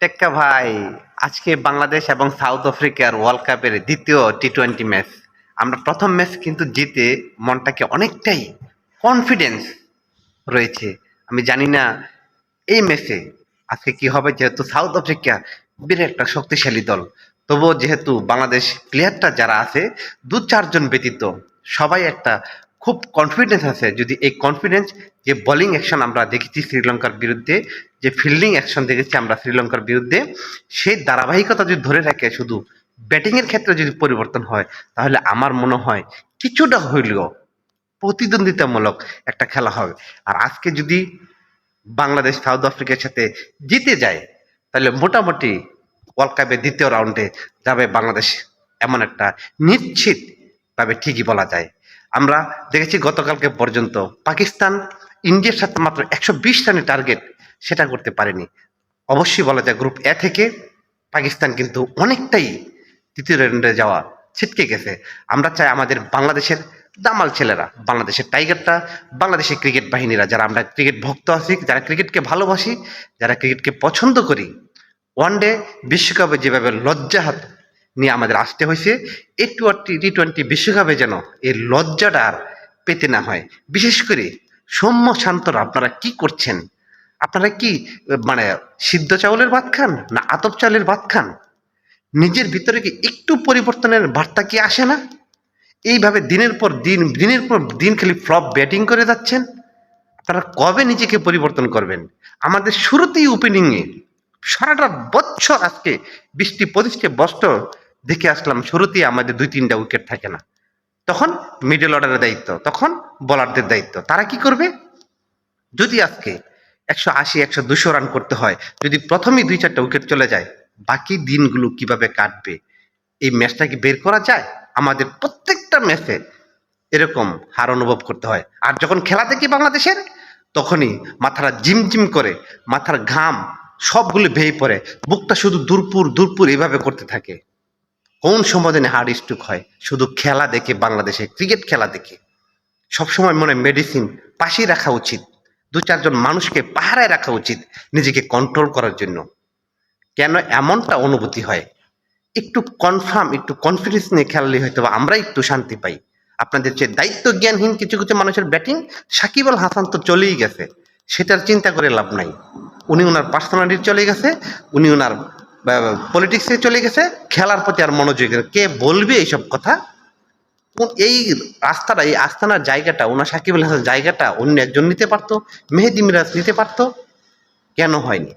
টেক্কা ভাই, আজকে বাংলাদেশ এবং সাউথ আফ্রিকার ওয়ার্ল্ড কাপের দ্বিতীয় টি-20 ম্যাচ। আমরা প্রথম ম্যাচ কিন্তু জিতে মনটাকে অনেকটাই কনফিডেন্স রয়েছে। আমি জানি না এই ম্যাচে আজকে কি হবে, যেহেতু সাউথ আফ্রিকা বিরাট একটা শক্তিশালী দল। তবুও যেহেতু বাংলাদেশ প্লেয়ারটা যারা আছে দু চারজন ব্যতীত সবাই একটা খুব কনফিডেন্স আছে। যদি এই কনফিডেন্স, যে বোলিং অ্যাকশন আমরা দেখেছি শ্রীলঙ্কার বিরুদ্ধে, যে ফিল্ডিং অ্যাকশন দেখেছি আমরা শ্রীলঙ্কার বিরুদ্ধে, সেই ধারাবাহিকতা যদি ধরে রাখে, শুধু ব্যাটিং এর ক্ষেত্রে যদি পরিবর্তন হয়, তাহলে আমার মনে হয় কিছুটা হইলেও প্রতিদ্বন্দ্বিতামূলক একটা খেলা হবে। আর আজকে যদি বাংলাদেশ সাউথ আফ্রিকার সাথে জিতে যায়, তাহলে মোটামুটি ওয়ার্ল্ড কাপের দ্বিতীয় রাউন্ডে যাবে বাংলাদেশ, এমন একটা নিশ্চিত ভাবে ঠিকই বলা যায়। আমরা দেখেছি গতকালকে পর্যন্ত পাকিস্তান ইন্ডিয়ার সাথে মাত্র 120 রানের টার্গেট সেটা করতে পারেনি। অবশ্যই বলা যায় গ্রুপ এ থেকে পাকিস্তান কিন্তু অনেকটাই তৃতীয় রাউন্ডে যাওয়া ছিটকে গেছে। আমরা চাই আমাদের বাংলাদেশের দামাল ছেলেরা, বাংলাদেশের টাইগারটা, বাংলাদেশের ক্রিকেট বাহিনীরা, যারা আমরা ক্রিকেট ভক্ত আছি, যারা ক্রিকেটকে ভালোবাসি, যারা ক্রিকেটকে পছন্দ করি, ওয়ানডে বিশ্বকাপে যেভাবে লজ্জাহাত নিয়ে আমাদের আসতে হয়েছে, টি-20 বিশ্বকাপে যেন এই লজ্জাটা আর পেতে না হয়। বিশেষ করে সৌম্য শান্তরা, আপনারা কি করছেন? আপনারা কি মানে সিদ্ধ চাউলের ভাত খান না আতপ চালের ভাত খান? নিজের ভিতরে কি একটু পরিবর্তনের বার্তা কি আসে না? এইভাবে দিনের পর দিন খালি ফ্লপ ব্যাটিং করে যাচ্ছেন। আপনারা কবে নিজেকে পরিবর্তন করবেন? আমাদের শুরুতেই ওপেনিংয়ে সারাটা বছর, আজকে 20-25 বছর দেখে আসলাম, শুরুতেই আমাদের 2-3টা উইকেট থাকে না। তখন মিডল অর্ডারের দায়িত্ব, তখন বোলারদের দায়িত্ব। তারা কি করবে? যদি আজকে 180-100-200 রান করতে হয়, যদি প্রথমেই 2-4টা উইকেট চলে যায়, বাকি দিনগুলো কিভাবে কাটবে? এই ম্যাচটা কি বের করা যায়? আমাদের প্রত্যেকটা ম্যাচে এরকম হার অনুভব করতে হয়। আর যখন খেলা দেখি বাংলাদেশের, তখনই মাথাটা জিমজিম করে, মাথার ঘাম সবগুলো ভেয়ে পড়ে, বুকটা শুধু দুরপুর দুরপুর এভাবে করতে থাকে। কোন সময় যেন হার্ট স্ট্রোক হয় শুধু খেলা দেখে, বাংলাদেশে ক্রিকেট খেলা দেখে। সবসময় মনে মেডিসিন পাশেই রাখা উচিত, দু চারজন মানুষকে পাহারায় রাখা উচিত নিজেকে কন্ট্রোল করার জন্য। কেন এমনটা অনুভূতি হয়? একটু কনফার্ম, একটু কনফিডেন্স নিয়ে খেললে হয়তো আমরা একটু শান্তি পাই। আপনাদের যে দায়িত্ব জ্ঞানহীন কিছু কিছু মানুষের ব্যাটিং, সাকিব আল হাসান তো চলেই গেছে, সেটার চিন্তা করে লাভ নাই। উনি ওনার পার্সোনালিটি চলে গেছে, উনি ওনার পলিটিক্সে চলে গেছে, খেলার প্রতি আর মনোযোগ নেই। কে বলবে এইসব কথা? এই রাস্তাটা, এই আস্তানার জায়গাটা, ওনার সাকিব আল হাসান জায়গাটা অন্য একজন নিতে পারতো, মেহেদি মিরাজ নিতে পারতো, কেন হয়নি?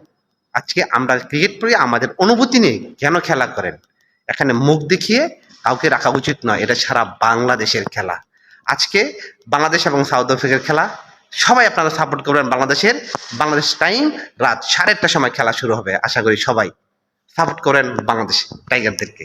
আজকে আমরা ক্রিকেট প্রিয়, আমাদের অনুভূতি নেই, কেন খেলা করেন? এখানে মুখ দেখিয়ে কাউকে রাখা উচিত নয়। এটা সারা বাংলাদেশের খেলা। আজকে বাংলাদেশ এবং সাউথ আফ্রিকার খেলা, সবাই আপনারা সাপোর্ট করবেন বাংলাদেশের। বাংলাদেশ টাইম রাত 1:30টার সময় খেলা শুরু হবে। আশা করি সবাই সাপোর্ট করেন বাংলাদেশ টাইগারদেরকে।